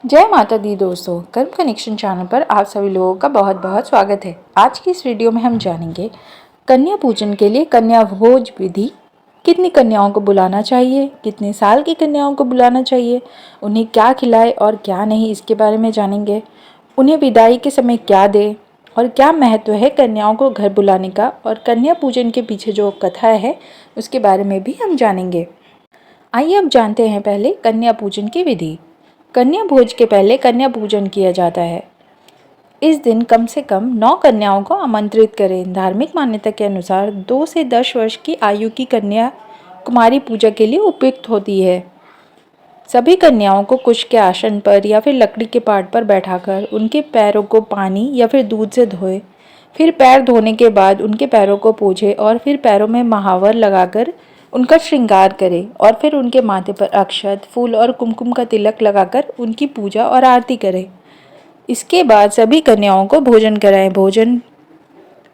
जय माता दी दोस्तों, कर्म कनेक्शन चैनल पर आप सभी लोगों का बहुत बहुत स्वागत है। आज की इस वीडियो में हम जानेंगे कन्या पूजन के लिए कन्या भोज विधि। कितनी कन्याओं को बुलाना चाहिए, कितने साल की कन्याओं को बुलाना चाहिए, उन्हें क्या खिलाए और क्या नहीं, इसके बारे में जानेंगे। उन्हें विदाई के समय क्या दे और क्या महत्व है कन्याओं को घर बुलाने का, और कन्या पूजन के पीछे जो कथा है उसके बारे में भी हम जानेंगे। आइए अब जानते हैं पहले कन्या पूजन की विधि। कन्या भोज के पहले कन्या पूजन किया जाता है। इस दिन कम से कम 9 कन्याओं को आमंत्रित करें। धार्मिक मान्यता के अनुसार 2 से 10 वर्ष की आयु की कन्या कुमारी पूजा के लिए उपयुक्त होती है। सभी कन्याओं को कुश के आसन पर या फिर लकड़ी के पाट पर बैठाकर उनके पैरों को पानी या फिर दूध से धोए। फिर पैर धोने के बाद उनके पैरों को पोंछे और फिर पैरों में महावर लगाकर उनका श्रृंगार करें और फिर उनके माथे पर अक्षत, फूल और कुमकुम का तिलक लगाकर उनकी पूजा और आरती करें। इसके बाद सभी कन्याओं को भोजन कराएं। भोजन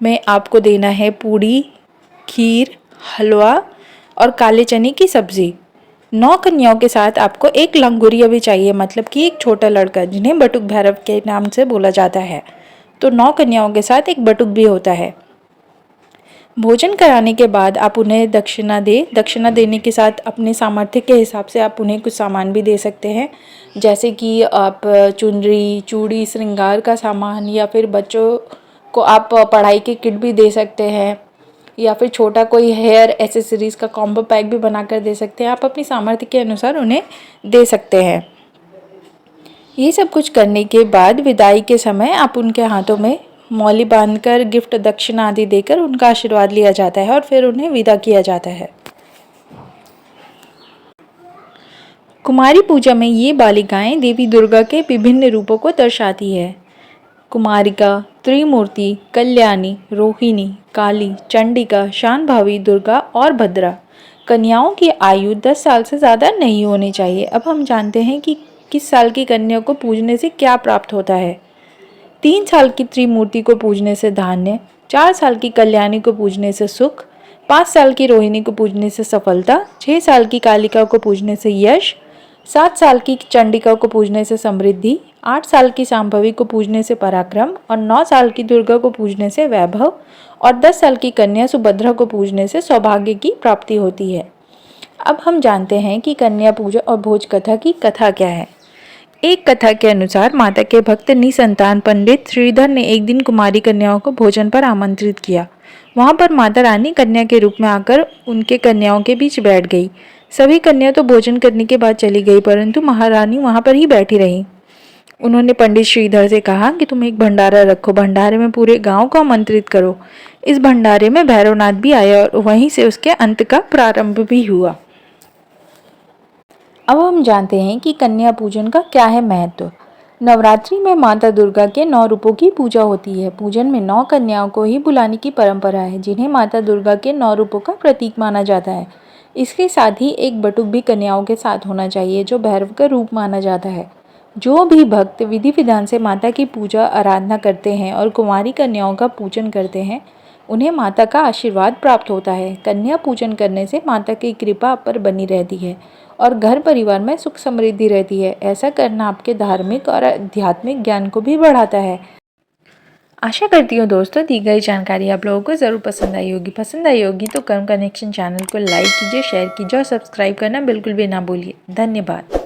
में आपको देना है पूड़ी, खीर, हलवा और काले चने की सब्जी। 9 कन्याओं के साथ आपको एक लंगुरिया भी चाहिए, मतलब कि एक छोटा लड़का, जिन्हें बटुक भैरव के नाम से बोला जाता है। तो 9 कन्याओं के साथ एक बटुक भी होता है। भोजन कराने के बाद आप उन्हें दक्षिणा दें। दक्षिणा देने के साथ अपने सामर्थ्य के हिसाब से आप उन्हें कुछ सामान भी दे सकते हैं, जैसे कि आप चुनरी, चूड़ी, श्रृंगार का सामान, या फिर बच्चों को आप पढ़ाई की किट भी दे सकते हैं, या फिर छोटा कोई हेयर एसेसरीज़ का कॉम्बो पैक भी बनाकर दे सकते हैं। आप अपनी सामर्थ्य के अनुसार उन्हें दे सकते हैं। ये सब कुछ करने के बाद विदाई के समय आप उनके हाथों में मौली बांधकर गिफ्ट, दक्षिणा आदि देकर उनका आशीर्वाद लिया जाता है और फिर उन्हें विदा किया जाता है। कुमारी पूजा में ये बालिकाएं देवी दुर्गा के विभिन्न रूपों को दर्शाती है। कुमारिका, त्रिमूर्ति, कल्याणी, रोहिणी, काली, चंडिका, शांभवी, दुर्गा और भद्रा। कन्याओं की आयु 10 साल से ज़्यादा नहीं होनी चाहिए। अब हम जानते हैं कि किस साल की कन्या को पूजने से क्या प्राप्त होता है। 3 साल की त्रिमूर्ति को पूजने से धान्य, 4 साल की कल्याणी को पूजने से सुख, 5 साल की रोहिणी को पूजने से सफलता, 6 साल की कालिका को पूजने से यश, 7 साल की चंडिका को पूजने से समृद्धि, 8 साल की शांभवी को पूजने से पराक्रम और 9 साल की दुर्गा को पूजने से वैभव और 10 साल की कन्या सुभद्रा को पूजने से सौभाग्य की प्राप्ति होती है। अब हम जानते हैं कि कन्या पूजा और भोज कथा की कथा क्या है। एक कथा के अनुसार माता के भक्त निसंतान पंडित श्रीधर ने एक दिन कुमारी कन्याओं को भोजन पर आमंत्रित किया। वहां पर माता रानी कन्या के रूप में आकर उनके कन्याओं के बीच बैठ गई। सभी कन्या तो भोजन करने के बाद चली गई, परंतु महारानी वहां पर ही बैठी रही। उन्होंने पंडित श्रीधर से कहा कि तुम एक भंडारा रखो, भंडारे में पूरे गांव को आमंत्रित करो। इस भंडारे में भैरवनाथ भी आया और वहीं से उसके अंत का प्रारंभ भी हुआ। अब हम जानते हैं कि कन्या पूजन का क्या है महत्व। नवरात्रि में माता दुर्गा के 9 रूपों की पूजा होती है। पूजन में 9 कन्याओं को ही बुलाने की परंपरा है, जिन्हें माता दुर्गा के 9 रूपों का प्रतीक माना जाता है। इसके साथ ही एक बटुक भी कन्याओं के साथ होना चाहिए, जो भैरव का रूप माना जाता है। जो भी भक्त विधि विधान से माता की पूजा आराधना करते हैं और कुंवारी कन्याओं का पूजन करते हैं, उन्हें माता का आशीर्वाद प्राप्त होता है। कन्या पूजन करने से माता की कृपा आप पर बनी रहती है और घर परिवार में सुख समृद्धि रहती है। ऐसा करना आपके धार्मिक और आध्यात्मिक ज्ञान को भी बढ़ाता है। आशा करती हूँ दोस्तों दी गई जानकारी आप लोगों को ज़रूर पसंद आई होगी। पसंद आई होगी तो कर्म कनेक्शन चैनल को लाइक कीजिए, शेयर कीजिए और सब्सक्राइब करना बिल्कुल भी ना भूलिए। धन्यवाद।